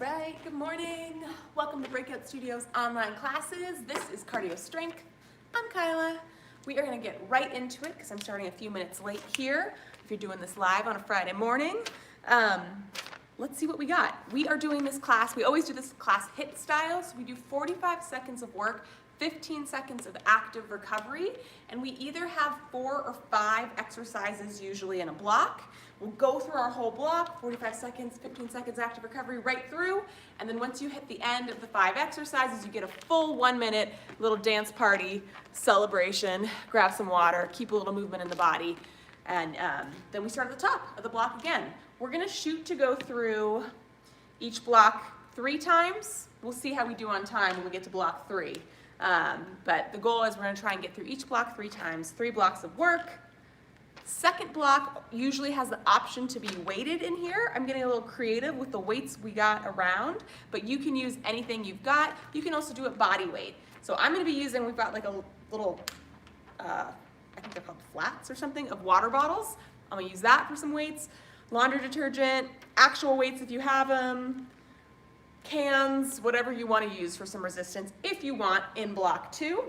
right, good morning. Welcome to BreakOut Studios online classes. This is Cardio Strength. I'm Kyla. We are going to get right into it because I'm starting a few minutes late here. If you're doing this live on a Friday morning, let's see what we got. We are doing this class. We always do this class HIIT style. So we do 45 seconds of work, 15 seconds of active recovery, and we either have 4 or 5 exercises usually in a block. We'll go through our whole block, 45 seconds, 15 seconds active recovery right through, and then once you hit the end of the 5 exercises, you get a full 1-minute little dance party celebration, grab some water, keep a little movement in the body, and then we start at the top of the block again. We're gonna shoot to go through each block 3 times. We'll see how we do on time when we get to block 3. But the goal is we're going to try and get through each block 3 times, 3 blocks of work. Second block usually has the option to be weighted in here. I'm getting a little creative with the weights we got around, but you can use anything you've got. You can also do it body weight. So I'm going to be using, we've got like a little, I think they're called flats or something, of water bottles. I'm going to use that for some weights. Laundry detergent, actual weights if you have them. Cans, whatever you want to use for some resistance if you want in block 2.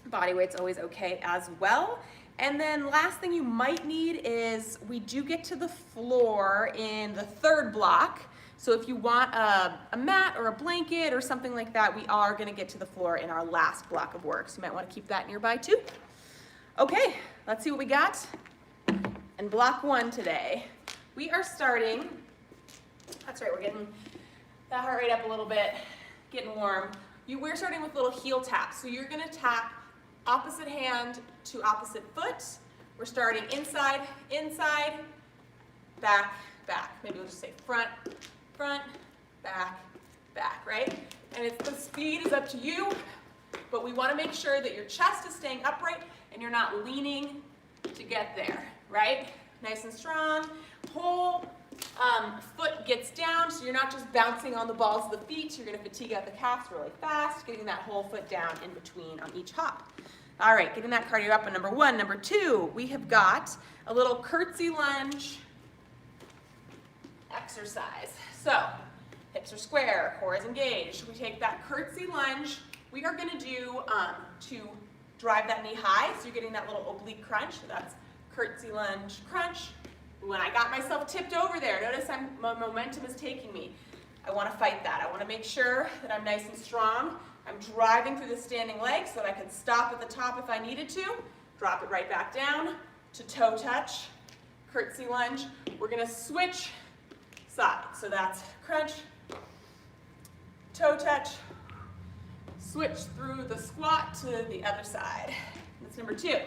Body weight's always okay as well. And then last thing you might need is we do get to the floor in the 3rd block. So if you want a mat or a blanket or something like that, we are going to get to the floor in our last block of work. So you might want to keep that nearby too. Okay, let's see what we got in block 1 today. We are starting, that's right, we're getting that heart rate up a little bit, getting warm. We're starting with little heel taps. So you're gonna tap opposite hand to opposite foot. We're starting inside, inside, back, back. Maybe we'll just say front, front, back, back, right? And the speed is up to you, but we wanna make sure that your chest is staying upright and you're not leaning to get there, right? Nice and strong. Whole foot gets down, so you're not just bouncing on the balls of the feet. You're going to fatigue out the calves really fast, getting that whole foot down in between on each hop. All right, getting that cardio up on number 1. Number 2, we have got a little curtsy lunge exercise. So hips are square, core is engaged. We take that curtsy lunge. We are going to do to drive that knee high, so you're getting that little oblique crunch. So that's curtsy lunge crunch. When I got myself tipped over there, notice my momentum is taking me. I want to fight that. I want to make sure that I'm nice and strong. I'm driving through the standing leg so that I can stop at the top if I needed to. Drop it right back down to toe touch, curtsy lunge. We're going to switch sides. So that's crunch, toe touch, switch through the squat to the other side. That's number 2.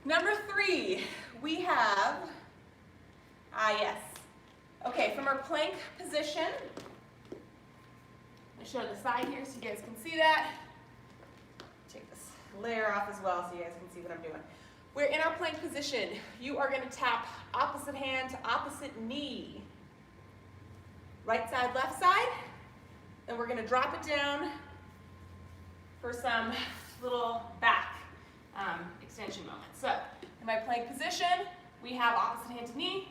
Number 3, we have, yes. Okay, from our plank position, I'll show the side here so you guys can see that. Take this layer off as well so you guys can see what I'm doing. We're in our plank position. You are going to tap opposite hand to opposite knee. Right side, left side. Then we're going to drop it down for some little back extension moment. So in my plank position, we have opposite hand to knee,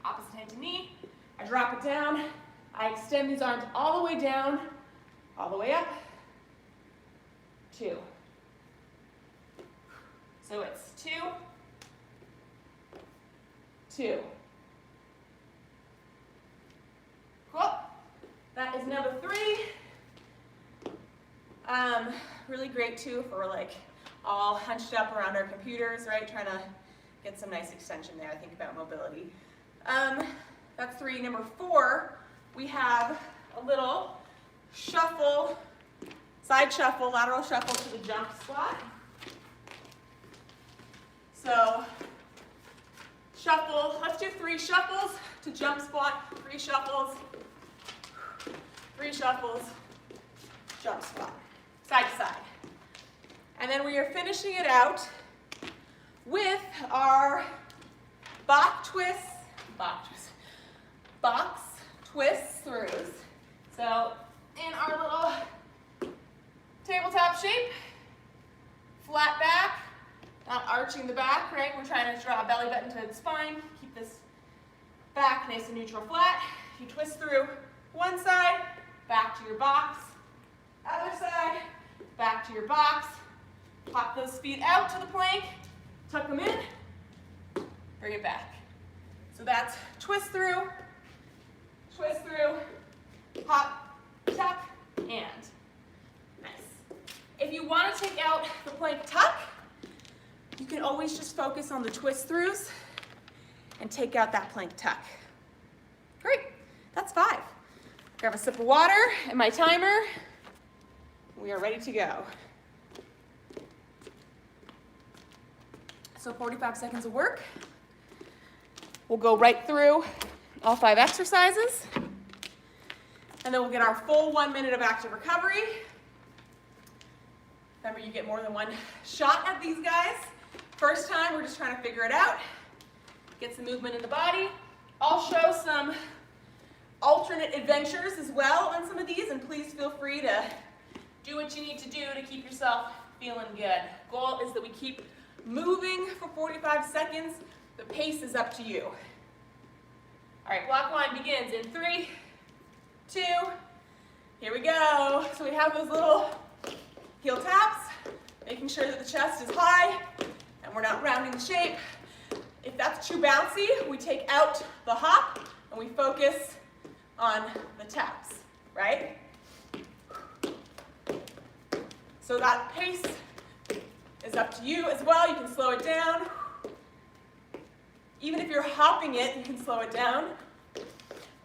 opposite hand to knee. I drop it down. I extend these arms all the way down, all the way up. 2. So it's 2, 2. Cool. That is number 3. Really great too if we're like all hunched up around our computers, right? Trying to get some nice extension there. I think about mobility. That's 3. Number 4, we have a little shuffle, side shuffle, lateral shuffle to the jump squat. So shuffle, let's do 3 shuffles to jump squat, 3 shuffles, 3 shuffles, jump squat, side to side. And then we are finishing it out with our box twist throughs. So in our little tabletop shape, flat back, not arching the back, right? We're trying to draw a belly button to the spine, keep this back nice and neutral flat. You twist through One side, back to your box. Other side, back to your box. Pop those feet out to the plank, tuck them in, bring it back. So that's twist through, hop, tuck, and nice. If you want to take out the plank tuck, you can always just focus on the twist throughs and take out that plank tuck. Great, that's 5. Grab a sip of water and my timer. We are ready to go. So 45 seconds of work. We'll go right through all 5 exercises. And then we'll get our full 1 minute of active recovery. Remember, you get more than one shot at these guys. First time, we're just trying to figure it out. Get some movement in the body. I'll show some alternate adventures as well on some of these, and please feel free to do what you need to do to keep yourself feeling good. Goal is that we keep moving for 45 seconds. The pace is up to you. All right, block 1 begins in 3, 2, here we go. So we have those little heel taps, making sure that the chest is high and we're not rounding the shape. If that's too bouncy, we take out the hop and we focus on the taps, right? So that pace is up to you as well. You can slow it down. Even if you're hopping it, you can slow it down.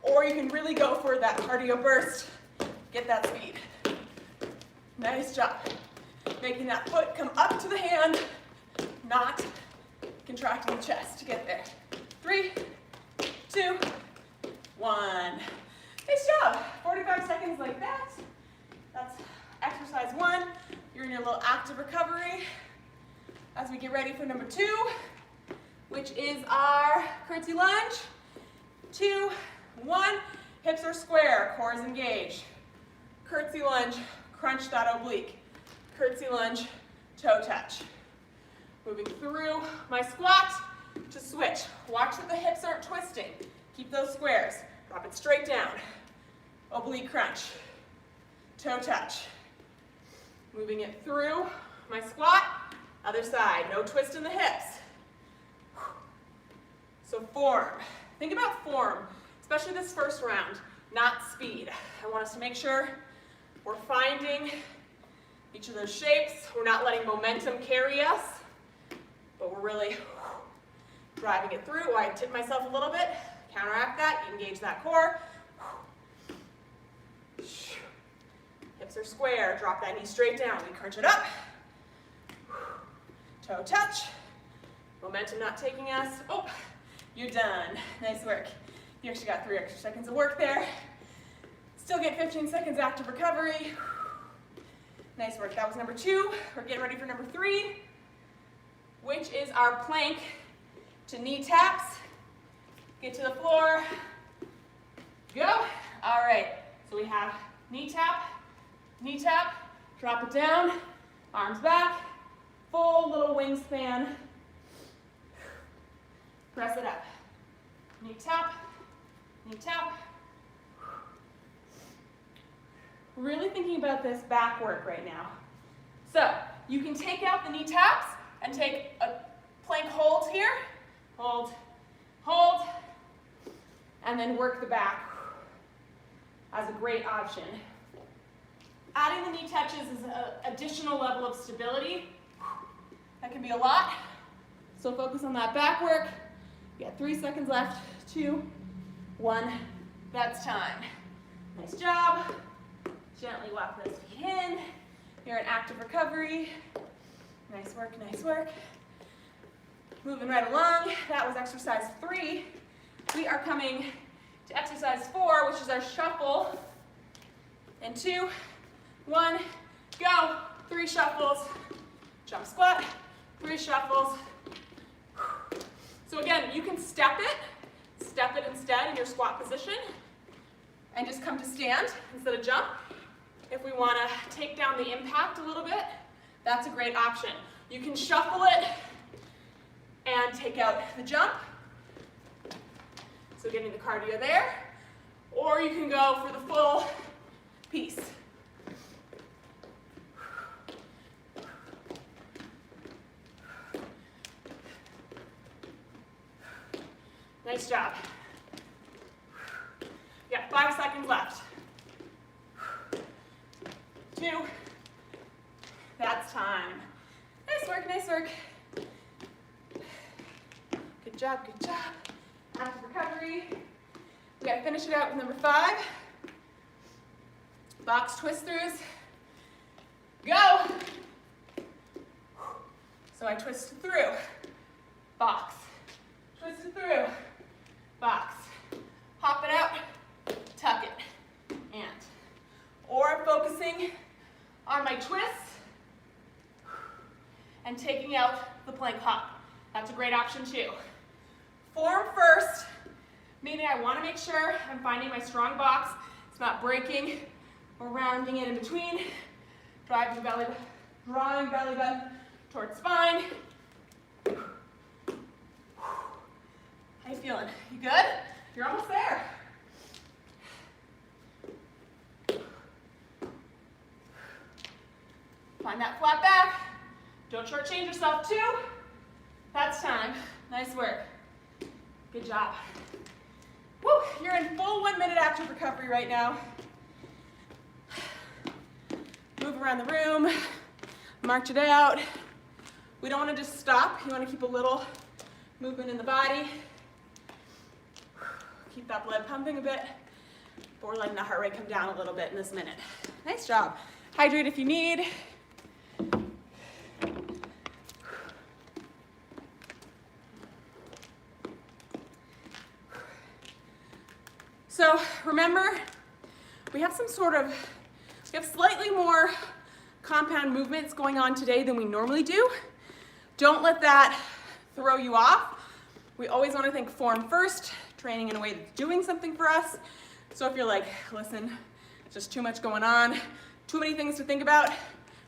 Or you can really go for that cardio burst. Get that speed. Nice job. Making that foot come up to the hand, not contracting the chest to get there. 3, 2, 1. Nice job. 45 seconds like that. That's exercise 1. You're in your little active recovery as we get ready for number 2, which is our curtsy lunge. 2, 1. Hips are square, core is engaged. Curtsy lunge, crunch that oblique. Curtsy lunge, toe touch. Moving through my squat to switch. Watch that the hips aren't twisting. Keep those squares. Drop it straight down. Oblique crunch. Toe touch. Moving it through my squat. Other side. No twist in the hips. So form. Think about form, especially this first round, not speed. I want us to make sure we're finding each of those shapes. We're not letting momentum carry us, but we're really driving it through. I tip myself a little bit. Counteract that. Engage that core. Hips are square. Drop that knee straight down. We crunch it up. Toe touch. Momentum not taking us. Oh, you're done. Nice work. You actually got 3 extra seconds of work there. Still get 15 seconds active recovery. Nice work. That was number 2. We're getting ready for number 3, which is our plank to knee taps. Get to the floor. Go. All right. So we have knee tap, drop it down, arms back, full little wingspan. Press it up. Knee tap, knee tap. Really thinking about this back work right now. So you can take out the knee taps and take a plank hold here. Hold, hold, and then work the back as a great option. Adding the knee touches is an additional level of stability. That can be a lot. So focus on that back work. You got 3 seconds left. 2, 1. That's time. Nice job. Gently walk those feet in. You're in active recovery. Nice work, nice work. Moving right along. That was exercise 3. We are coming to exercise 4, which is our shuffle. And 2, 1, go. 3 shuffles. Jump squat. 3 shuffles. So again, you can step it instead in your squat position and just come to stand instead of jump. If we want to take down the impact a little bit, that's a great option. You can shuffle it and take out the jump. So getting the cardio there. or you can go for the full piece. Nice job. You got 5 seconds left. 2. That's time. Nice work, nice work. Good job, good job. Active recovery. We gotta finish it out with number 5. Box twist throughs. Go! So I twist through, box, twist it through, box, hop it out, tuck it, and. Or focusing on my twists and taking out the plank hop. That's a great option too. Form first, meaning I want to make sure I'm finding my strong box. It's not breaking or rounding it in between. Drawing belly button towards spine. How you feeling? You good? You're almost there. Find that flat back. Don't shortchange yourself too. That's time. Nice work. Good job. Woo, you're in full 1 minute active recovery right now. Move around the room, march it out. We don't want to just stop. You want to keep a little movement in the body. Keep that blood pumping a bit. But we're letting the heart rate come down a little bit in this minute. Nice job. Hydrate if you need. So remember, we have slightly more compound movements going on today than we normally do. Don't let that throw you off. We always want to think form first, training in a way that's doing something for us. So if you're like, listen, just too much going on, too many things to think about,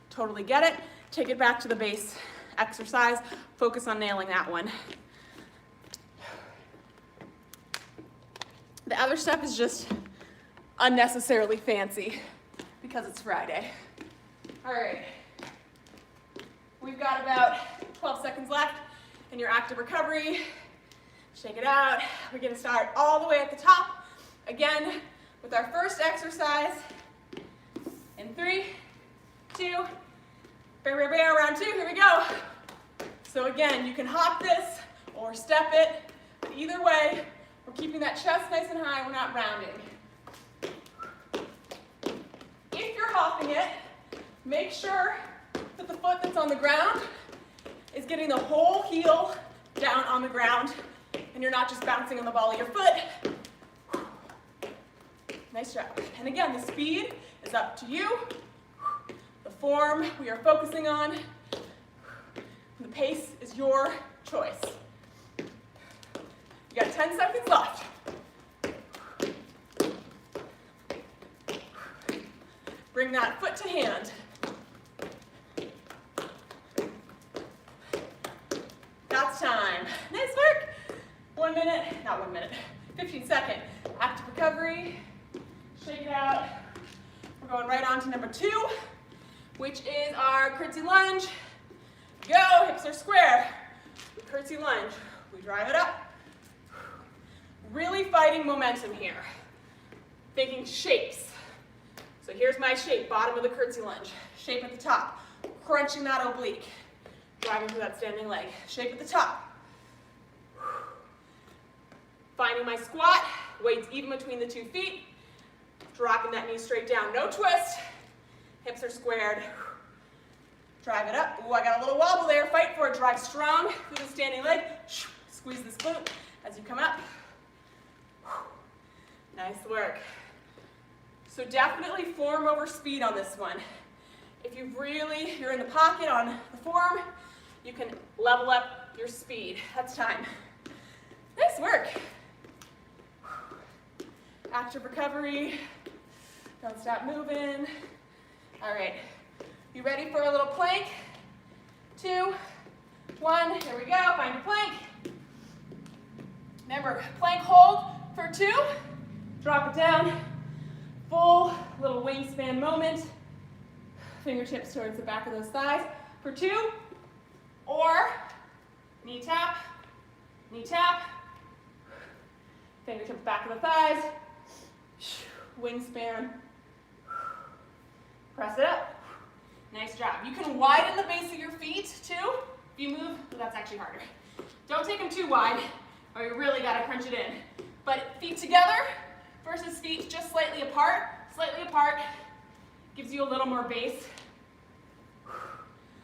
totally get it. Take it back to the base exercise. Focus on nailing that one. The other stuff is just unnecessarily fancy because it's Friday. All right. We've got about 12 seconds left in your active recovery. Shake it out. We're going to start all the way at the top. Again, with our first exercise. In 3, 2, round 2. Here we go. So again, you can hop this or step it. But either way, we're keeping that chest nice and high. We're not rounding. If you're hopping it, make sure that the foot that's on the ground is getting the whole heel down on the ground and you're not just bouncing on the ball of your foot. Nice job. And again, the speed is up to you. The form we are focusing on. The pace is your choice. You got 10 seconds left. Bring that foot to hand. That's time. Nice work. 1 minute, not 1 minute, 15 second active recovery. Shake it out. We're going right on to number 2, which is our curtsy lunge. Go, hips are square. Curtsy lunge. We drive it up. Really fighting momentum here. Thinking shapes. So here's my shape, bottom of the curtsy lunge. Shape at the top, crunching that oblique. Driving through that standing leg. Shape at the top. Finding my squat, weights even between the 2 feet. Dropping that knee straight down, no twist. Hips are squared. Drive it up. Ooh, I got a little wobble there. Fight for it. Drive strong through the standing leg. Squeeze this glute as you come up. Nice work. So definitely form over speed on this one. If you're in the pocket on the form, you can level up your speed. That's time. Nice work. Active recovery. Don't stop moving. All right. You ready for a little plank? 2, 1. Here we go. Find your plank. Remember, plank hold for 2, Drop it down. Full little wingspan moment. Fingertips towards the back of those thighs for 2. Or knee tap, fingertips back of the thighs, wingspan, press it up. Nice job. You can widen the base of your feet too. If you move, that's actually harder. Don't take them too wide or you really got to crunch it in. But feet together versus feet just slightly apart gives you a little more base,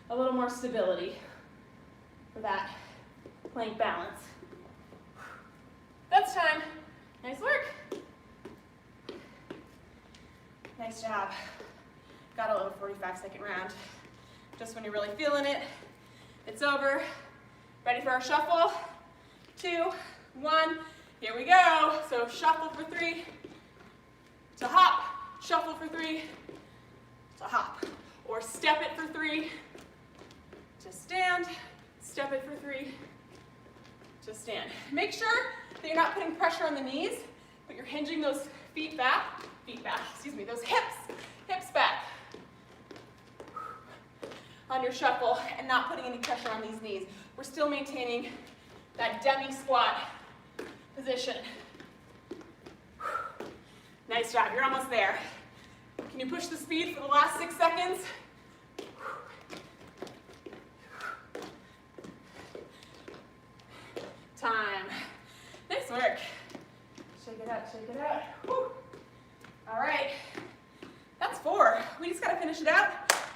a little more stability for that plank balance. That's time. Nice work. Nice job. Got a little 45-second round. Just when you're really feeling it, it's over. Ready for our shuffle? 2, 1, here we go. So shuffle for 3, to hop, shuffle for 3, to hop. Or step it for 3, to stand, step it for 3, to stand. Make sure that you're not putting pressure on the knees, but you're hinging those feet back, those hips back on your shuffle and not putting any pressure on these knees. We're still maintaining that demi-squat position. Nice job, you're almost there. Can you push the speed for the last 6 seconds? Time. Nice work. Shake it out, shake it out. Woo. All right, that's 4. We just gotta finish it out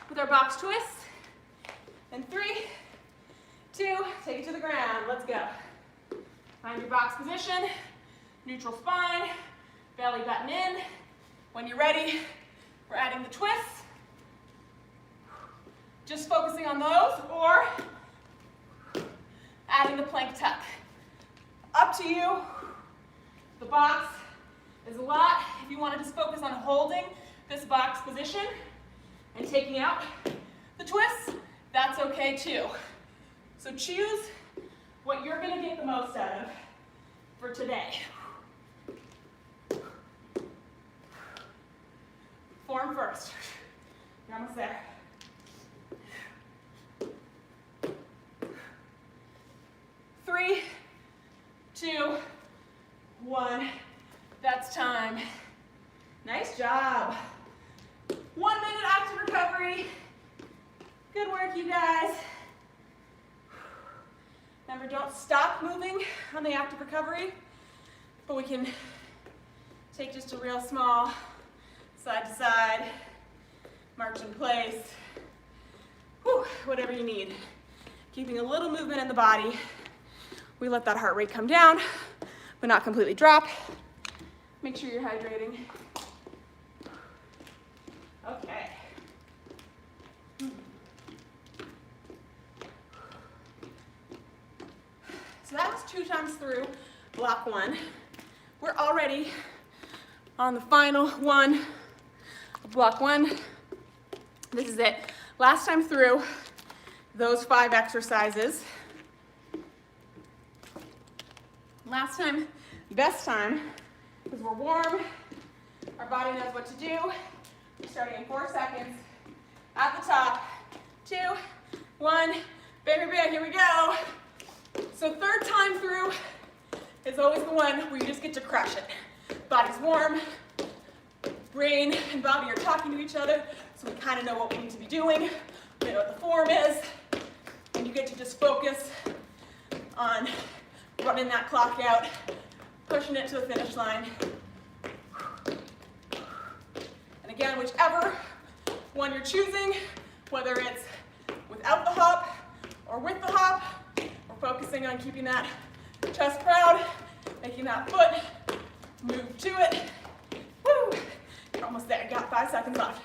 with our box twist. And 3, 2, take it to the ground. Let's go. Find your box position, neutral spine, belly button in. When you're ready, we're adding the twists. Just focusing on those, or adding the plank tuck. Up to you. The box is a lot. If you want to just focus on holding this box position and taking out the twists, that's okay too. So choose what you're going to get the most out of for today. Form first. You're almost there. 3, 2, 1. That's time. Nice job. 1 minute active recovery. Good work, you guys. Remember, don't stop moving on the active recovery, but we can take just a real small side to side, march in place, whatever you need. Keeping a little movement in the body. We let that heart rate come down, but not completely drop. Make sure you're hydrating. Okay. So that was 2 times through block 1. We're already on the final one of block 1. This is it. Last time through those 5 exercises. Last time, best time, because we're warm, our body knows what to do. We're starting in 4 seconds. At the top, 2, 1, baby, here we go. So 3rd time through is always the one where you just get to crush it. Body's warm, brain and body are talking to each other, so we kind of know what we need to be doing, we know what the form is, and you get to just focus on running that clock out, pushing it to the finish line. And again, whichever one you're choosing, whether it's without the hop or with the hop, we're focusing on keeping that chest proud, making that foot move to it. Woo! You're almost there. Got 5 seconds left.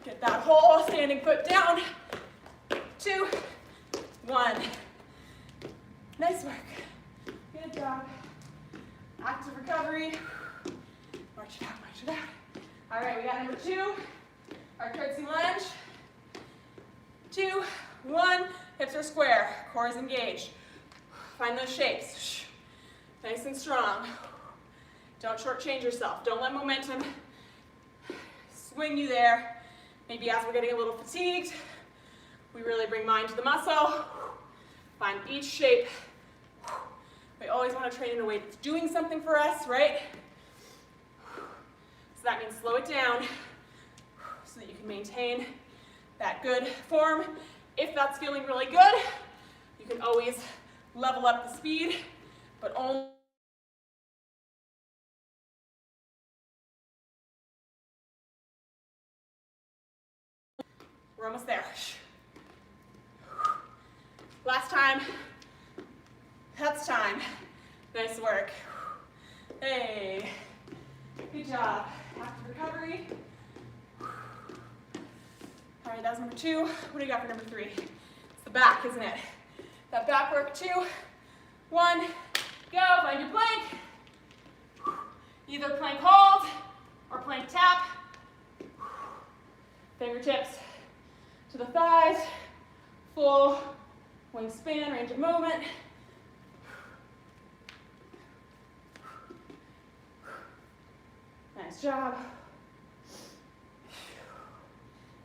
Get that whole standing foot down. 2, 1. Nice work. Good job. Active recovery. March it out, march it out. All right, we got number 2, our curtsy lunge. 2, 1, hips are square, core is engaged. Find those shapes. Nice and strong. Don't shortchange yourself. Don't let momentum swing you there. Maybe as we're getting a little fatigued, we really bring mind to the muscle. Find each shape. We always want to train in a way that's doing something for us, right? So that means slow it down so that you can maintain that good form. If that's feeling really good, you can always level up the speed, but only we're almost there. Last time. That's time. Nice work. Hey, good job. Active recovery. All right, that was number 2. What do you got for number 3? It's the back, isn't it? That back work, 2, 1, go. Find your plank. Either plank hold or plank tap. Fingertips to the thighs. Full wingspan, range of movement. Nice job.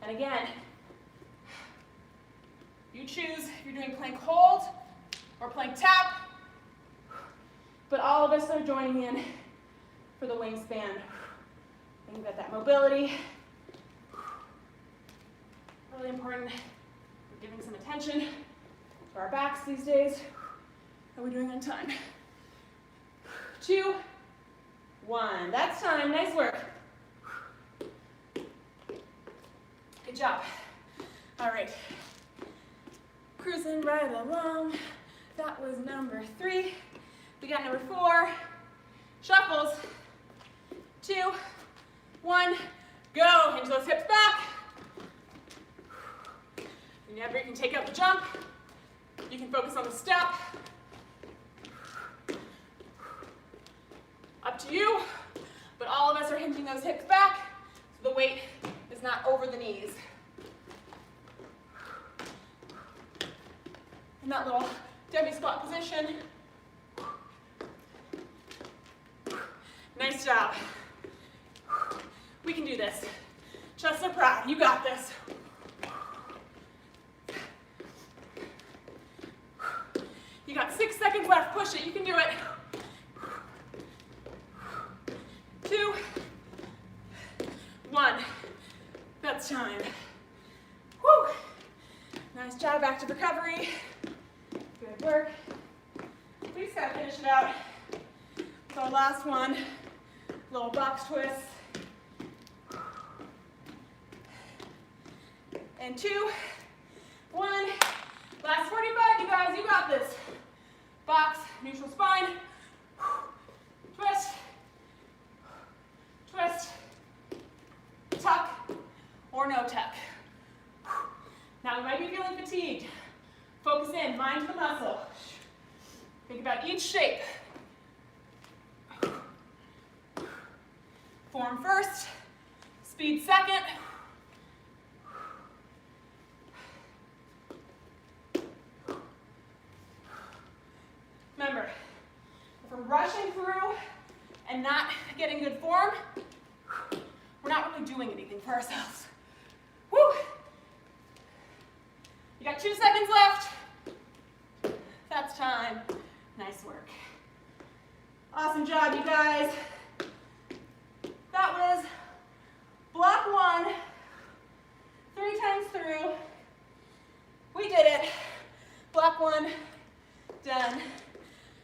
And again, you choose if you're doing plank hold or plank tap, but all of us are joining in for the wingspan. Think about that mobility. Really important. We're giving some attention to our backs these days. How are we doing on time? 2, 1. That's time. Nice work. Good job. All right. Cruising right along. That was number 3. We got number 4. Shuffles. 2, 1. Go. Hinge those hips back. Whenever you can take out the jump, you can focus on the step. Up to you, but all of us are hinging those hips back so the weight is not over the knees. In that little demi squat position. Nice job. We can do this. Chest up proud. You got this. You got 6 seconds left. Push it. You can do it. 2, 1. That's time. Woo. Nice job. Active recovery. Good work. We just gotta finish it out. So last one. Little box twist. And 2, 1. Last 45, you guys. You got this. Box, neutral spine. Twist. Twist, tuck, or no tuck. Now we might be feeling fatigued. Focus in, mind the muscle. Think about each shape. Form first, speed second. Remember, if we're rushing through and not getting good form, we're not really doing anything for ourselves. Woo! You got 2 seconds left. That's time. Nice work. Awesome job, you guys. That was block 1, 3 times through. We did it. Block 1, done.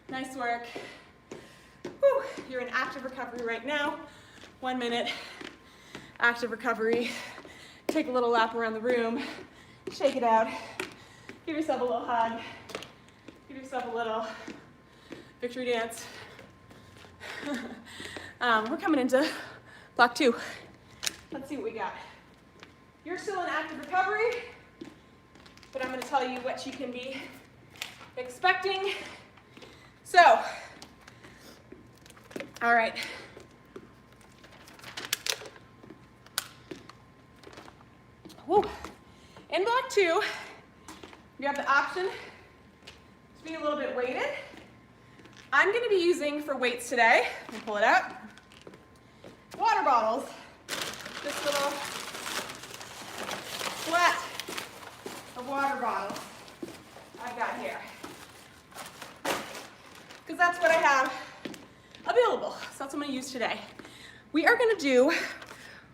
Nice work. Whew. You're in active recovery right now. 1 minute. Active recovery. Take a little lap around the room. Shake it out. Give yourself a little hug. Give yourself a little victory dance. We're coming into block 2. Let's see what we got. You're still in active recovery, but I'm going to tell you what you can be expecting. So, all right. Woo. In block 2, you have the option to be a little bit weighted, I'm going to be using for weights today, let me pull it out, water bottles. This little flat of water bottles I've got here. Because that's what I have available. So that's what I'm going to use today. We are going to do,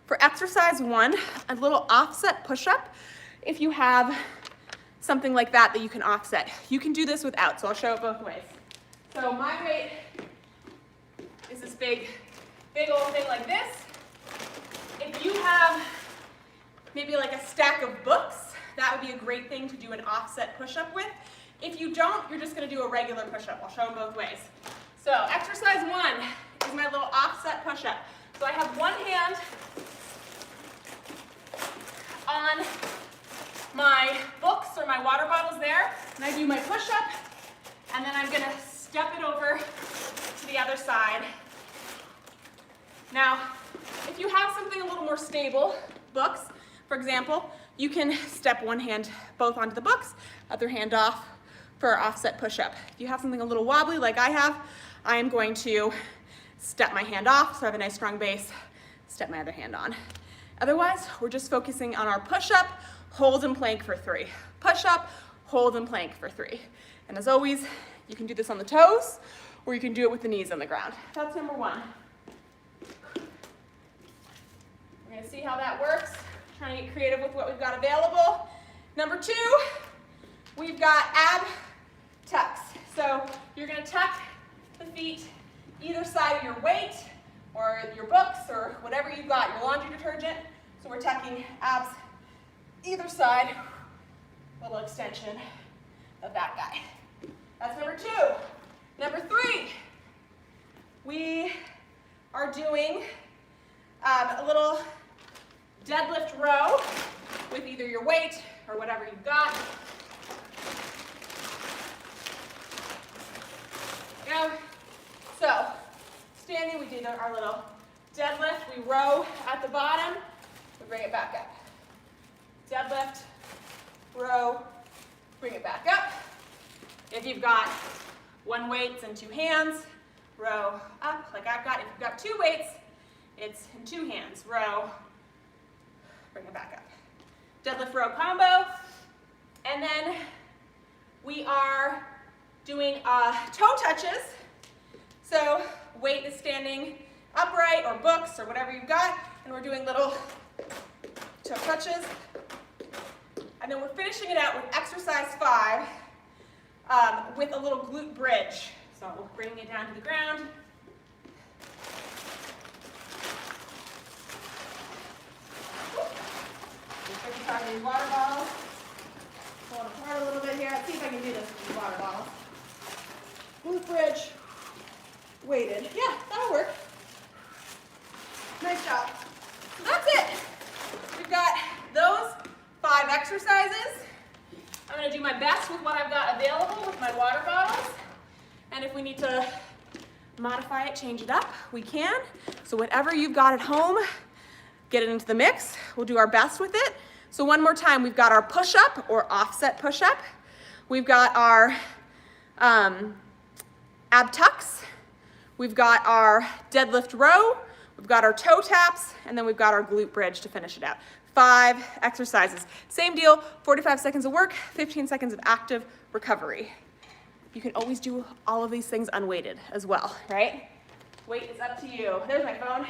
for exercise 1, a little offset push-up. If you have something like that that you can offset. You can do this without, so I'll show it both ways. So my weight is this big old thing like this. If you have maybe like a stack of books, that would be a great thing to do an offset push-up with. If you don't, you're just going to do a regular push-up. I'll show them both ways. So exercise 1 is my little offset push-up. So I have one hand on my books or my water bottles there, and I do my push-up, and then I'm going to step it over to the other side. Now, if you have something a little more stable, books, for example, you can step one hand both onto the books, other hand off for our offset push-up. If you have something a little wobbly like I have, I am going to step my hand off so I have a nice strong base, step my other hand on. Otherwise, we're just focusing on our push-up, hold and plank for 3. Push-up, hold and plank for 3. And as always, you can do this on the toes, or you can do it with the knees on the ground. That's number 1. We're going to see how that works. Trying to get creative with what we've got available. Number 2, we've got ab tucks. So you're going to tuck the feet either side of your weight or your books or whatever you've got, your laundry detergent. So we're tucking abs either side, little extension of that guy. That's number 2. Number 3, we are doing a little deadlift row with either your weight or whatever you've got. Go. So, standing, we did our little deadlift. We row at the bottom. We bring it back up. Deadlift, row, bring it back up. If you've got one weight and 2 hands, row up like I've got. If you've got 2 weights, it's in 2 hands. Row, bring it back up. Deadlift row combo. And then we are doing toe touches. So weight is standing upright or books or whatever you've got, and we're doing little toe touches. And then we're finishing it out with exercise 5 with a little glute bridge. So we're bringing it down to the ground. These water bottles. Pull it apart a little bit here. Let's see if I can do this with these water bottles. Glute bridge, weighted. Yeah, that'll work. Nice job. So that's it. We've got those 5 exercises. I'm going to do my best with what I've got available with my water bottles. And if we need to modify it, change it up, we can. So whatever you've got at home, get it into the mix. We'll do our best with it. So one more time, we've got our push-up or offset push-up. We've got our ab tucks. We've got our deadlift row. We've got our toe taps. And then we've got our glute bridge to finish it out. 5 exercises. Same deal, 45 seconds of work, 15 seconds of active recovery. You can always do all of these things unweighted as well, right? Weight is up to you. There's my phone.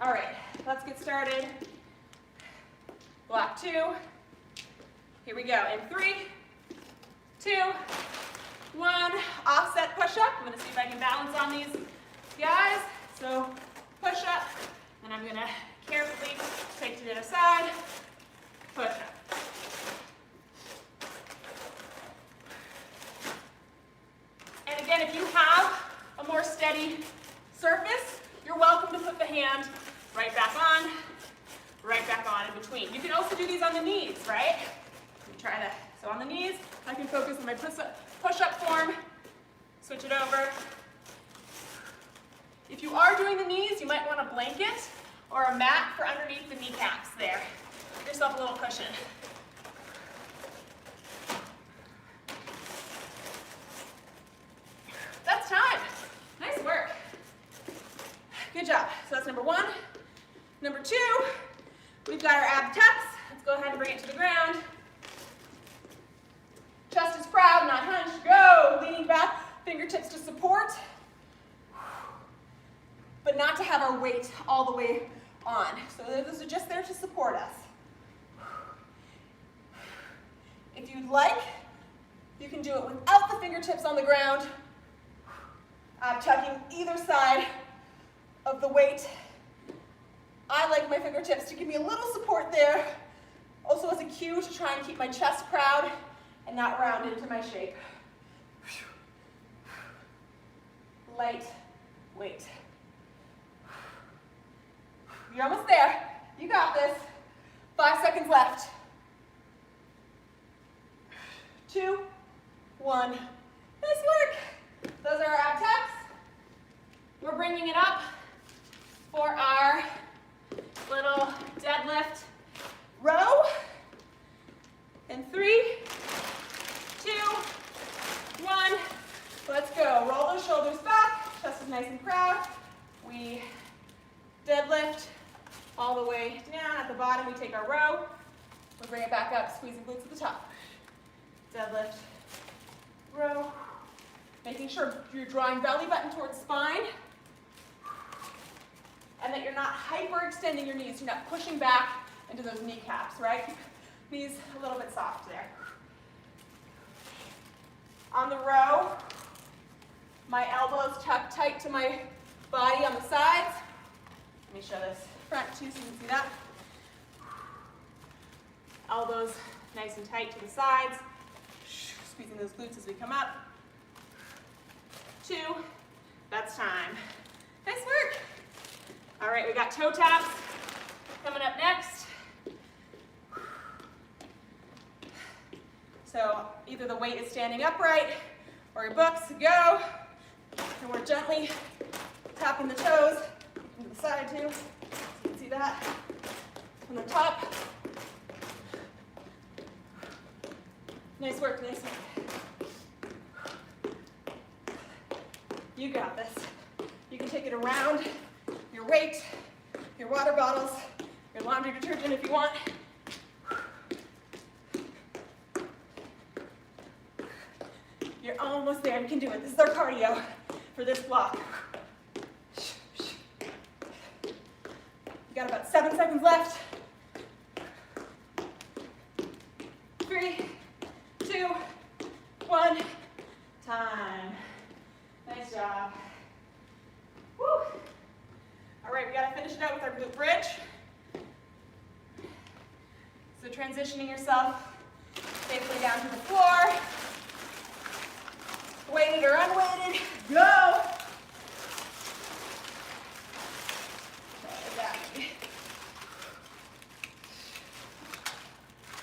All right, let's get started. Block 2. Here we go. In 3, 2, 1. Offset push-up. I'm going to see if I can balance on these guys. So push-up, and I'm going to carefully take to the other side. Push-up. And again, if you have a more steady surface, you're welcome to put the hand right back on in between. You can also do these on the knees, right? Let me try that. So on the knees, I can focus on my push-up form, switch it over. If you are doing the knees, you might want a blanket or a mat for underneath the kneecaps there. Give yourself a little cushion. That's time. Good job. So that's number one. Number two, we've got our ab tucks. Let's go ahead and bring it to the ground. Chest is proud, not hunched. Go. Leaning back, fingertips to support. But not to have our weight all the way on. So those are just there to support us. If you'd like, you can do it without the fingertips on the ground. I'm tucking either side of the weight. I like my fingertips to give me a little support there. Also as a cue to try and keep my chest proud and not round into my shape. Light weight. You're almost there. You got this. 5 seconds left. 2, 1. Nice work. Those are our ab tucks. We're bringing it up for our little deadlift row. In 3, 2, 1. Let's go. Roll those shoulders back. Chest is nice and proud. We deadlift all the way down. At the bottom, we take our row. We'll bring it back up, squeezing glutes at the top. Deadlift, row. Making sure you're drawing belly button towards spine. And that you're not hyperextending your knees. You're not pushing back into those kneecaps, right? Keep knees a little bit soft there. On the row, my elbows tuck tight to my body on the sides. Let me show this front too so you can see that. Elbows nice and tight to the sides. Squeezing those glutes as we come up. 2, that's time. Nice work. All right, we got toe taps coming up next. So either the weight is standing upright or your books, go. And we're gently tapping the toes to the side too. So you can see that from the top. Nice work, nice work. You got this. You can take it around your weight, your water bottles, your laundry detergent if you want. You're almost there. You can do it. This is our cardio for this block. You got about 7 seconds left. 3, 2, 1. Time. Nice job. Woo. All right, we got to finish it out with our glute bridge. So transitioning yourself safely down to the floor. Weighted or unweighted, go.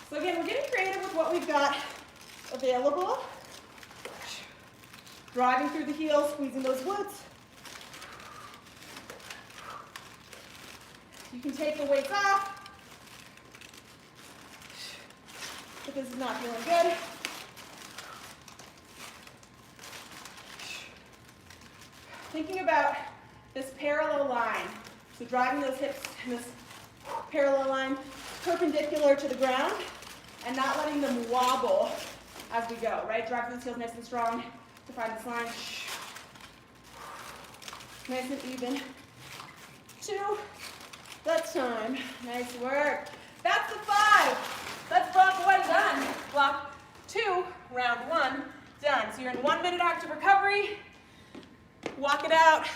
So again, we're getting creative with what we've got available. Driving through the heels, squeezing those glutes. You can take the weights off if this is not feeling good. Thinking about this parallel line. So driving those hips in this parallel line perpendicular to the ground and not letting them wobble as we go, right? Drive those heels nice and strong to find this line. Nice and even. 2, that's time. Nice work. That's the 5. That's block 1 done. Block 2, round 1, done. So you're in 1 minute active recovery. Walk it out,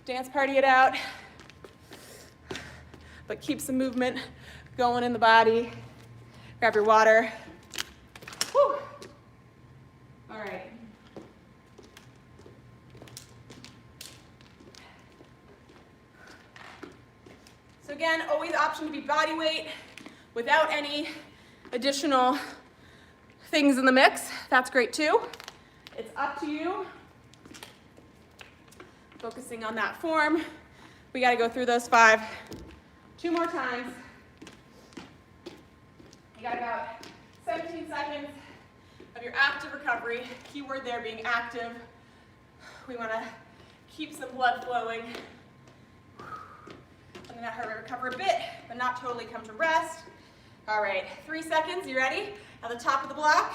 dance party it out, but keep some movement going in the body. Grab your water. Woo. All right. So again, always option to be body weight without any additional things in the mix. That's great too. It's up to you. Focusing on that form. We got to go through those 5. 2 more times. You got about 17 seconds of your active recovery. Keyword there being active. We want to keep some blood flowing Letting that heart rate recover a bit, but not totally come to rest. All right, 3 seconds, you ready? At the top of the block,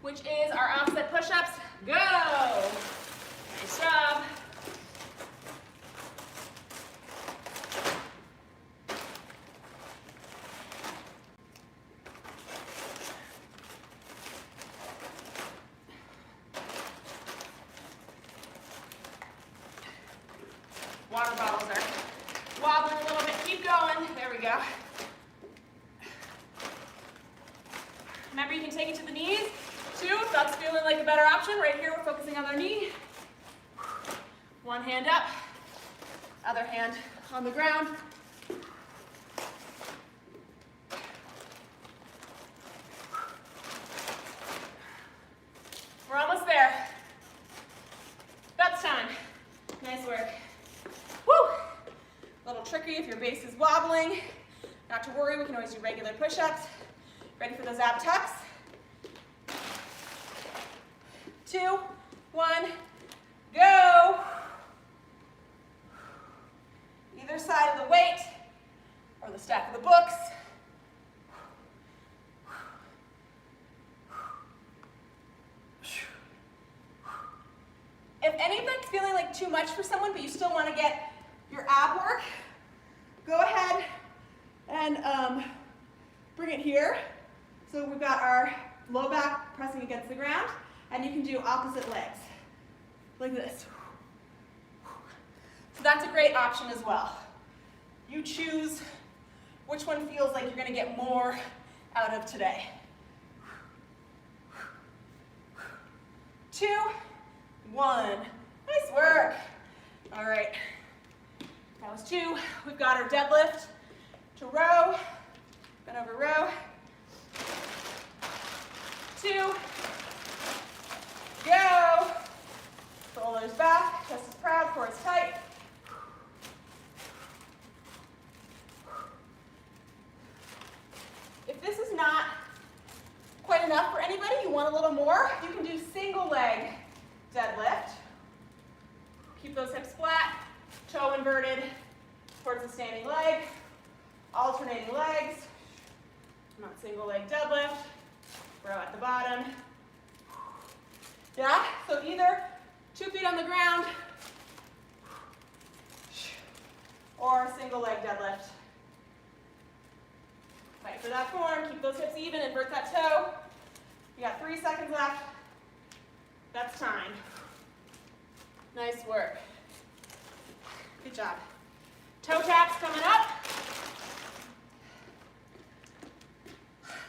which is our offset push-ups. Go! Nice job. Water bottles are wobbling a little bit. Keep going. There we go. Remember, you can take it to the knees, too, if that's feeling like a better option. Right here, we're focusing on our knee. One hand up, other hand on the ground. We're almost there. That's time. Nice work. Woo! A little tricky if your base is wobbling. Not to worry, we can always do regular push-ups. Ready for those ab tucks? 2, 1, go! Either side of the weight or the stack of the books. If any of that's feeling like too much for someone, but you still want to get your ab work, go ahead and bring it here. So we've got our low back pressing against the ground, and you can do opposite legs, like this. So that's a great option as well. You choose which one feels like you're going to get more out of today. 2, 1. Nice work. All right. That was 2. We've got our deadlift to row. Bend over row. 2. Go. Shoulders back. Chest is proud. Core is tight. If this is not quite enough for anybody, you want a little more, you can do single leg deadlift. Keep those hips flat, toe inverted towards the standing leg, alternating legs, not single leg deadlift, row at the bottom. Yeah, so either 2 feet on the ground or single leg deadlift. Fight for that form, keep those hips even, invert that toe. You got 3 seconds left. That's time. Nice work. Good job. Toe taps coming up.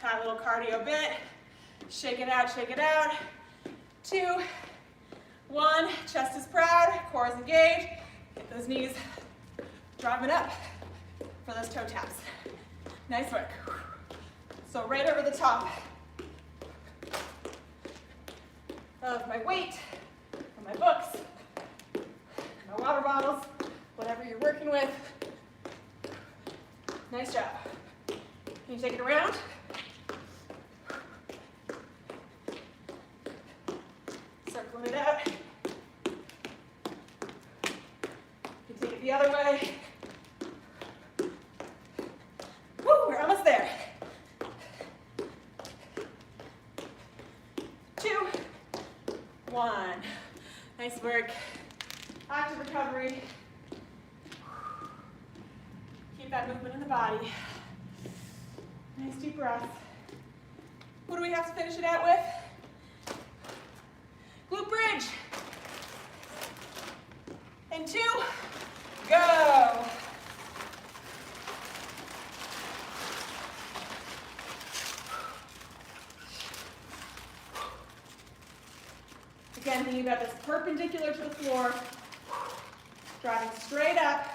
That little cardio bit. Shake it out, shake it out. 2, 1, chest is proud, core is engaged. Get those knees driving up for those toe taps. Nice work. So right over the top of my weight, or my books, my water bottles, whatever you're working with. Nice job. Can you take it around? Circling it out. You can take it the other way. Woo, we're almost there. 2, 1. Nice work. Active recovery. Keep that movement in the body. Nice deep breath. What do we have to finish it out with? Glute bridge. And 2, go. Again, thinking about this perpendicular to the floor, driving straight up,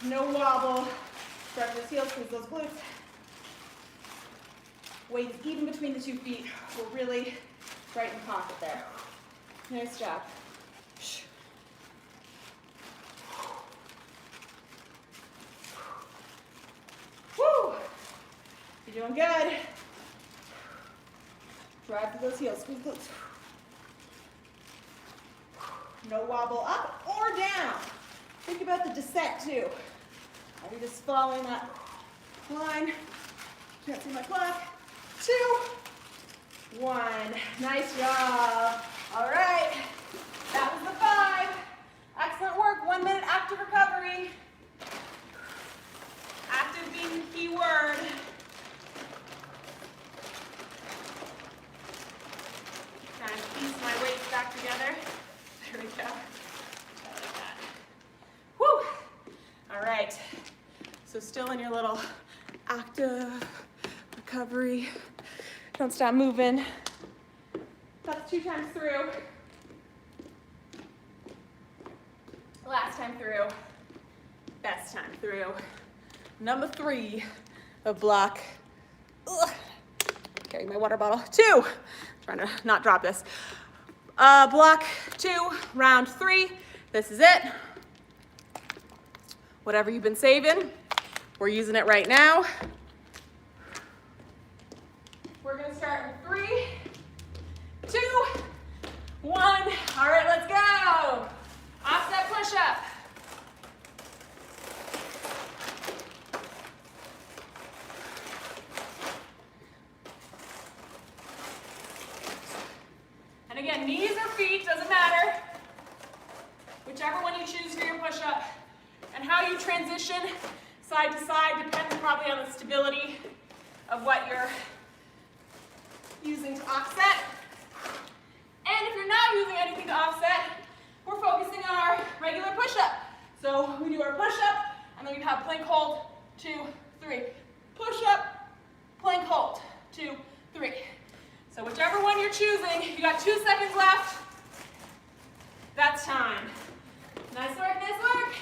no wobble, stretch those heels, squeeze those glutes. Weight is even between the 2 feet. We're really right in the pocket there. Nice job. Woo! You're doing good. Drive through those heels, squeeze glutes. No wobble up or down. Think about about the descent too? Are you just following that line? Can't see my clock. 2, 1. Nice job. All right. That was the 5. Excellent work. 1 minute active recovery. Active being the key word. Trying to piece my weights back together. There we go. Like that. Woo! All right. So still in your little active recovery. Don't stop moving. That's 2 times through. Last time through. Best time through. Number 3 of block. Ugh. Carry my water bottle. 2. Trying to not drop this. Block 2, round 3. This is it. Whatever you've been saving, we're using it right now. We're gonna start with 3, 2, 1. All right, let's go. Offset push-up. And again, knees or feet, doesn't matter. Whichever one you choose for your push-up. And how you transition side to side depends probably on the stability of what you're using to offset. And if you're not using anything to offset, we're focusing on our regular push-up. So we do our push-up, and then we have plank hold, 2, 3. Push-up, plank hold, 2, 3. So whichever one you're choosing, you got 2 seconds left. That's time. Nice work, nice work.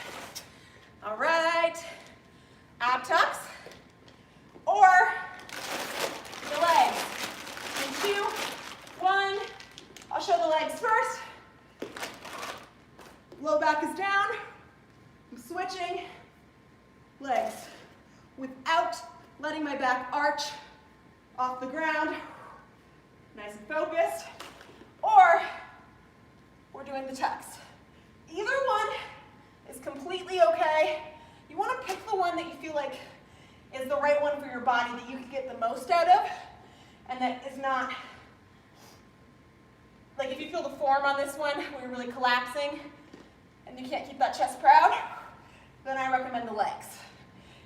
All right. Ab tucks or the legs. In 2, 1. I'll show the legs first. Low back is down. I'm switching legs without letting my back arch off the ground. Nice and focused. Or we're doing the tucks. Either one is completely okay. You want to pick the one that you feel like is the right one for your body, that you can get the most out of, and that is not, like if you feel the form on this one where you're really collapsing and you can't keep that chest proud, then I recommend the legs.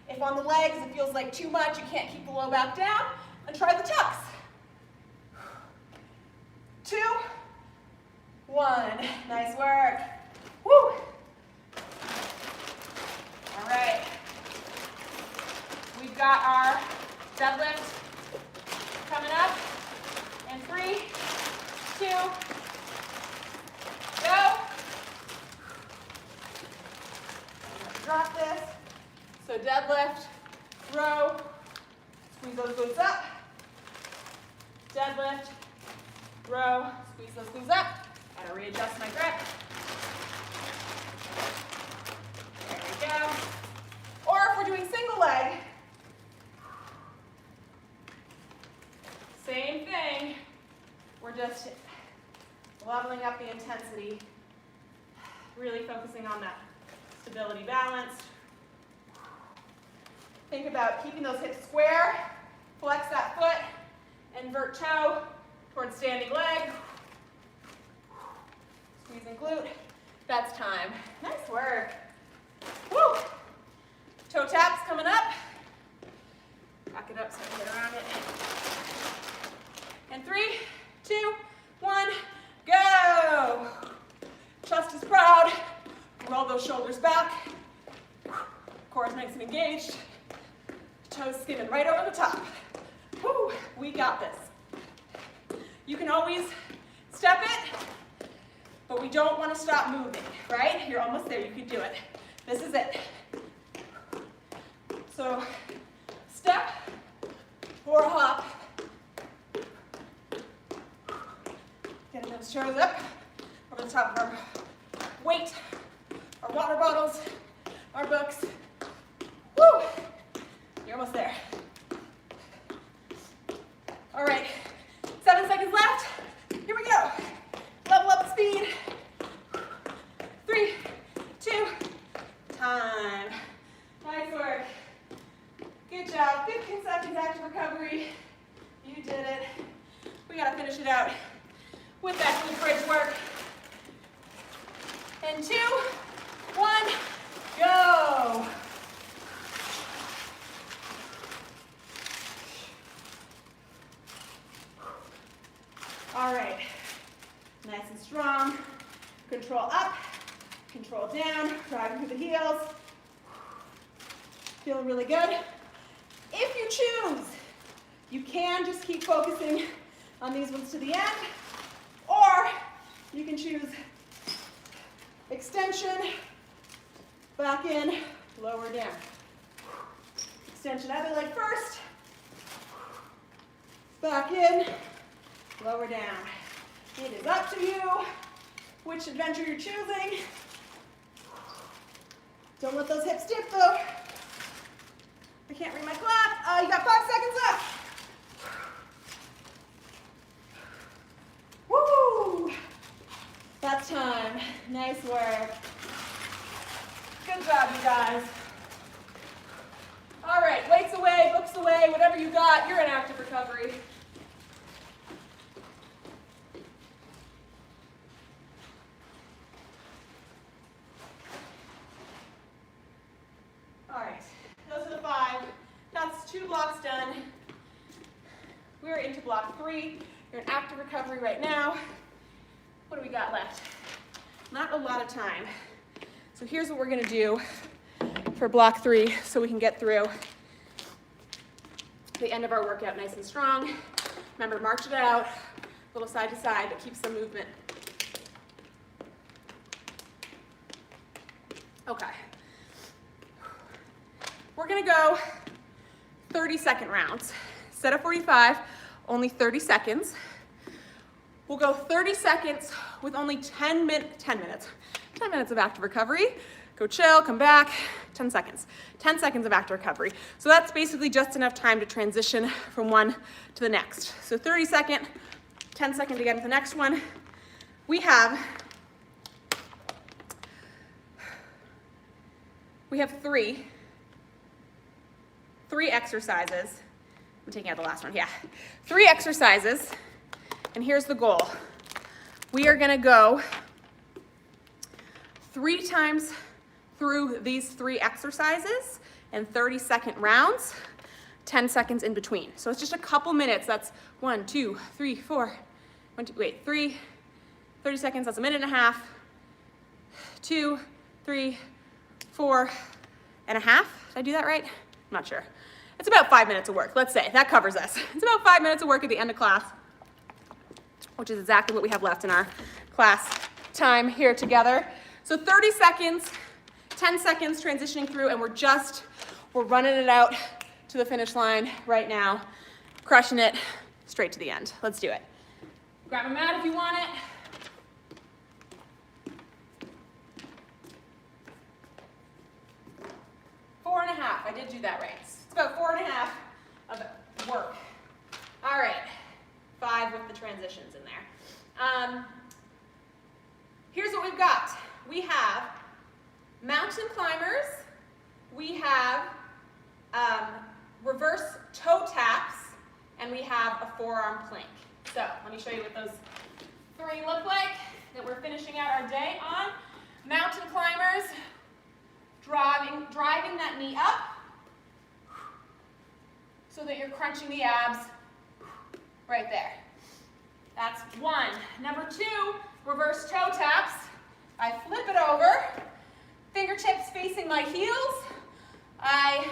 If on the legs it feels like too much, you can't keep the low back down, then try the tucks. 2, 1. Nice work. Woo! All right. We've got our deadlift coming up in 3, 2, go. Drop this. So deadlift, row, squeeze those glutes up. Deadlift, row, squeeze those glutes up. Gotta readjust my grip. There we go. Or if we're doing single leg, same thing. We're just leveling up the intensity, really focusing on that stability balance. Think about keeping those hips square, flex that foot, invert toe towards standing leg. Squeezing glute. That's time. Nice work. Woo! Toe taps coming up. Back it up so I can get around it. And 3, 2, 1, go! Chest is proud. Roll those shoulders back. Core is nice and engaged. Toes skimming right over the top. Woo! We got this. You can always step it, but we don't want to stop moving, right? You're almost there. You can do it. This is it. So, step or hop. Getting those toes up over the top of our weight, our water bottles, our books. Woo! You're almost there. All right, 7 seconds left. Here we go. Level up the speed. 3, 2, time. 1, go. All right, nice and strong. Control up, control down, driving through the heels. Feeling really good. If you choose, you can just keep focusing on these ones to the end, or you can choose extension, back in, lower down. Extension other leg first, back in, lower down. It is up to you which adventure you're choosing. Don't let those hips dip though. I can't read my clock. You got 5 seconds left. Woo! That's time. Nice work. Good job, you guys. All right, weights away, books away, whatever you got, you're in active recovery. All right, those are the 5. That's 2 blocks done. We're into block 3. You're in active recovery right now. What do we got left? Not a lot of time. So here's what we're gonna do for block 3 so we can get through the end of our workout nice and strong. Remember, march it out, a little side to side, but keep some movement. Okay. We're gonna go 30-second rounds. Instead of 45, only 30 seconds. We'll go 30 seconds with only 10 minutes of active recovery. Go chill, come back, 10 seconds. 10 seconds of active recovery. So that's basically just enough time to transition from one to the next. So 30 second, 10 second to get into the next one. We have three exercises. I'm taking out the last one, yeah. 3 exercises, and here's the goal. We are gonna go 3 times through these 3 exercises in 30-second rounds, 10 seconds in between. So it's just a couple minutes. That's 1, 2, 3, 4. 3, 30 seconds, that's a minute and a half. 2, 3, 4 and a half. Did I do that right? I'm not sure. It's about 5 minutes of work, let's say. That covers us. It's about 5 minutes of work at the end of class, which is exactly what we have left in our class time here together. So 30 seconds, 10 seconds transitioning through, and we're running it out to the finish line right now, crushing it straight to the end. Let's do it. Grab a mat if you want it. Four and a half, I did do that right. It's about 4.5 of work. All right, 5 with the transitions in there. Here's what we've got. We have mountain climbers, we have reverse toe taps, and we have a forearm plank. So let me show you what those 3 look like that we're finishing out our day on. Mountain climbers, driving that knee up so that you're crunching the abs right there. That's 1. Number 2, reverse toe taps. I flip it over, fingertips facing my heels. I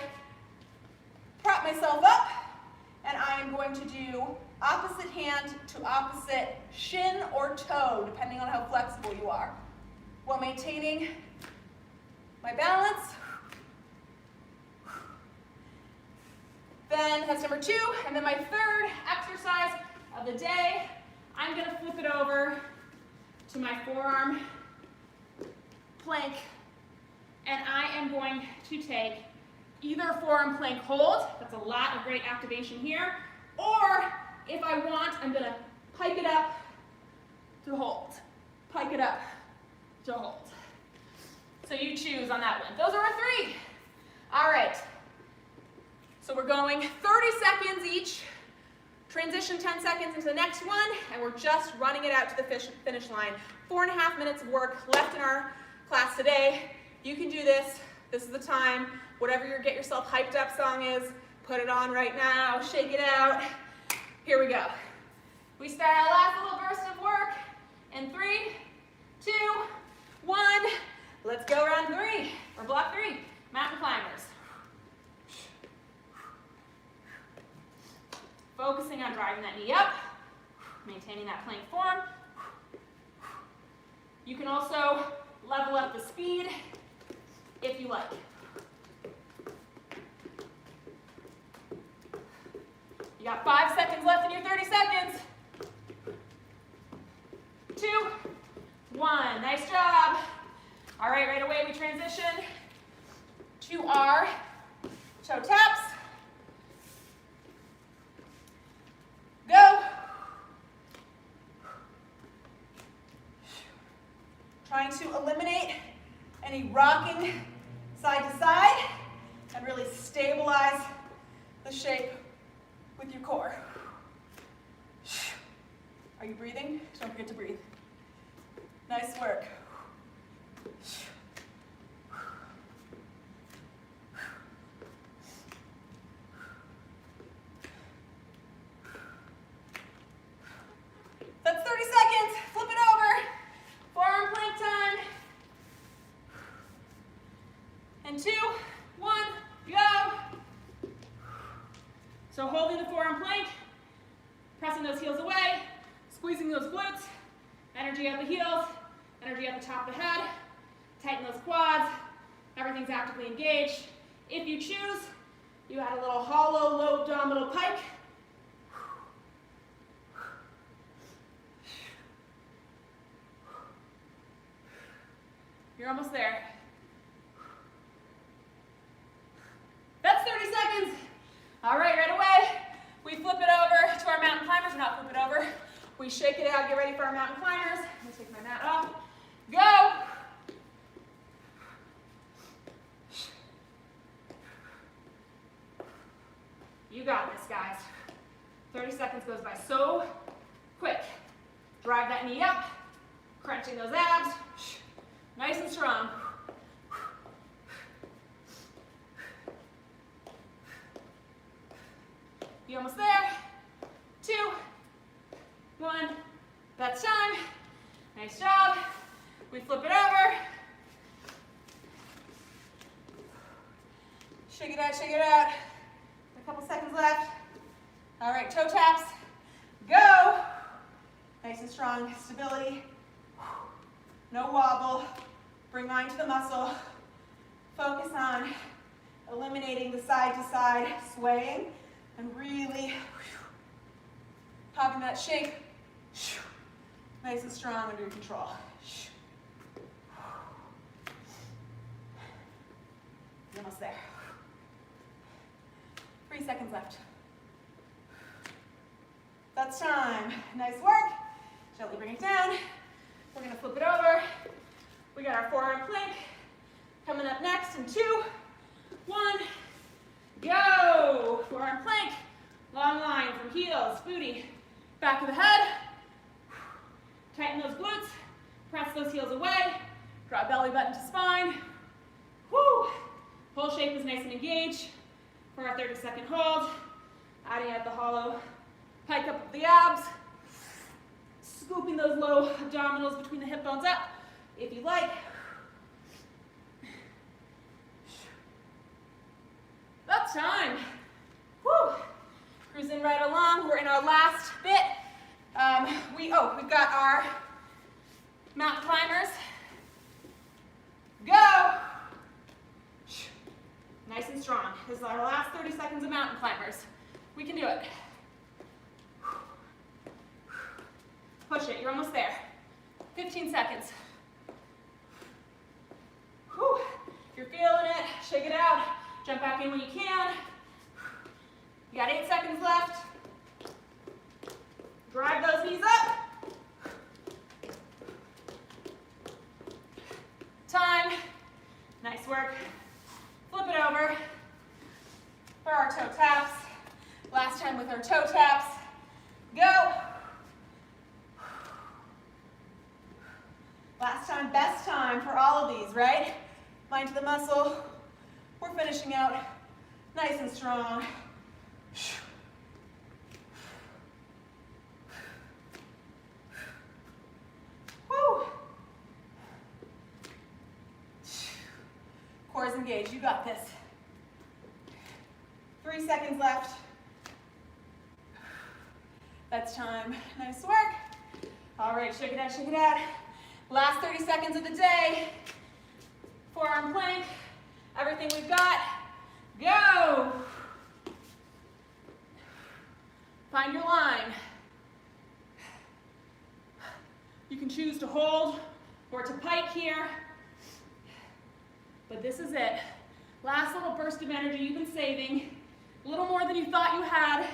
prop myself up, and I am going to do opposite hand to opposite shin or toe, depending on how flexible you are, while maintaining my balance. Then that's number 2, and then my 3rd exercise of the day, I'm gonna flip it over to my forearm plank, and I am going to take either a forearm plank hold, that's a lot of great activation here, or if I want, I'm gonna pike it up to hold, pike it up to hold. So you choose on that one. Those are our 3. All right, so we're going 30 seconds each, transition 10 seconds into the next one, and we're just running it out to the finish line. 4.5 minutes of work left in our class today. You can do this. This is the time. Whatever your get yourself hyped up song is, put it on right now, shake it out. Here we go. We start our last little burst of work in 3, 2, 1. Let's go round 3, or block 3, mountain climbers. Focusing on driving that knee up, maintaining that plank form. You can also level up the speed if you like. You got 5 seconds left in your 30 seconds. 2, 1, nice job. All right, right away we transition to our toe taps. Go. Trying to eliminate any rocking side to side and really stabilize the shape with your core. Are you breathing? Don't forget to breathe. Nice work. That's 30 seconds. Flip it over. Forearm plank time. And 2, 1, go. So holding the forearm plank, pressing those heels away, squeezing those glutes, energy at the heels, energy at the top of the head, tighten those quads, everything's actively engaged. If you choose, you add a little hollow low abdominal pike. You're almost there. That's 30 seconds. All right, right away, we flip it over to our mountain climbers. Not flip it over. We shake it out, get ready for our mountain climbers. I'm gonna take my mat off. Go. You got this, guys. 30 seconds goes by so quick. Drive that knee up, crunching those abs. Nice and strong. You almost there. 2, 1. That's time. Nice job. We flip it over. Shake it out, shake it out. A couple seconds left. All right, toe taps. Go. Nice and strong. Stability. No wobble. Bring mind to the muscle. Focus on eliminating the side to side swaying and really popping that shape. Nice and strong under your control. You're almost there. 3 seconds left. That's time. Nice work. Gently bring it down. We're gonna flip it over. We got our forearm plank coming up next in 2, 1, go. Forearm plank, long line from heels, booty, back of the head. Tighten those glutes, press those heels away, draw belly button to spine. Woo. Whole shape is nice and engaged for our 30-second hold. Adding out the hollow pike up of the abs. Scooping those low abdominals between the hip bones up, if you like. That's time. Woo. Cruising right along. We're in our last bit. We've got our mountain climbers. Go. Nice and strong. This is our last 30 seconds of mountain climbers. We can do it. Push it, you're almost there. 15 seconds. Whew. You're feeling it, shake it out. Jump back in when you can. You got 8 seconds left. Drive those knees up. Time. Nice work. Flip it over for our toe taps. Last time with our toe taps. Go. Last time, best time for all of these, right? Mind to the muscle. We're finishing out nice and strong. Woo. Core is engaged, you got this. 3 seconds left. That's time. Nice work. All right, shake it out, shake it out. Last 30 seconds of the day. Forearm plank. Everything we've got. Go. Find your line. You can choose to hold or to pike here. But this is it. Last little burst of energy you've been saving. A little more than you thought you had.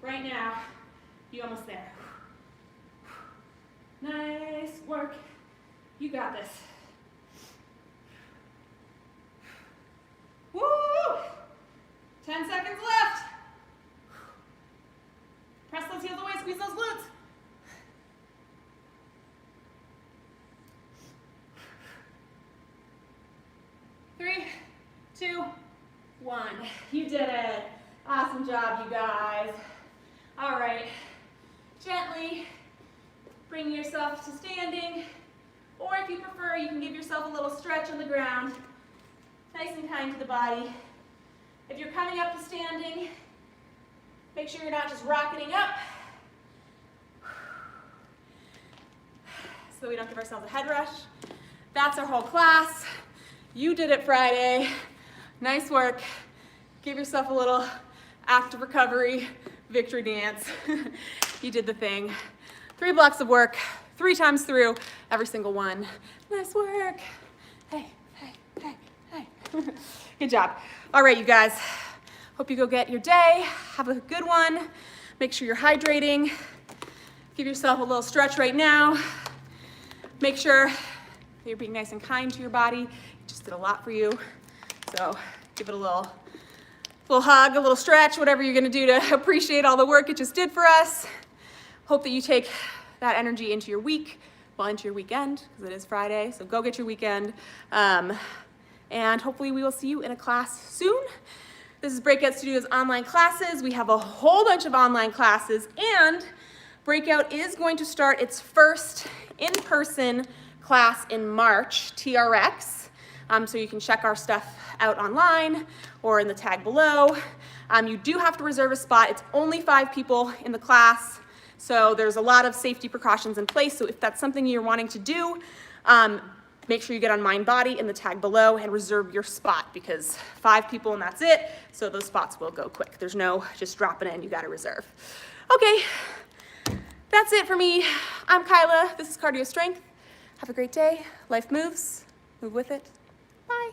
Right now, you're almost there. Nice work. You got this. Woo! 10 seconds left. Press those heels away, squeeze those glutes. Three, two, one. You did it. Awesome job, you guys. All right. Gently bring yourself to standing, or if you prefer, you can give yourself a little stretch on the ground. Nice and kind to the body. If you're coming up to standing, make sure you're not just rocketing up, so we don't give ourselves a head rush. That's our whole class. You did it Friday. Nice work. Give yourself a little active recovery victory dance. You did the thing. 3 blocks of work, 3 times through, every single one. Nice work. Hey, hey, hey, hey. Good job. All right, you guys. Hope you go get your day. Have a good one. Make sure you're hydrating. Give yourself a little stretch right now. Make sure you're being nice and kind to your body. It just did a lot for you. So give it a little hug, a little stretch, whatever you're gonna do to appreciate all the work it just did for us. Hope that you take that energy into your week, well, into your weekend, because it is Friday, so go get your weekend. And hopefully we will see you in a class soon. This is BreakOut Studios online classes. We have a whole bunch of online classes, and BreakOut is going to start its first in-person class in March, TRX. So you can check our stuff out online or in the tag below. You do have to reserve a spot. It's only 5 people in the class, so there's a lot of safety precautions in place. So if that's something you're wanting to do, make sure you get on Mind Body in the tag below and reserve your spot, because 5 people and that's it, so those spots will go quick. There's no just dropping in, you gotta reserve. Okay, that's it for me. I'm Kyla, this is Cardio Strength. Have a great day. Life moves, move with it. Bye.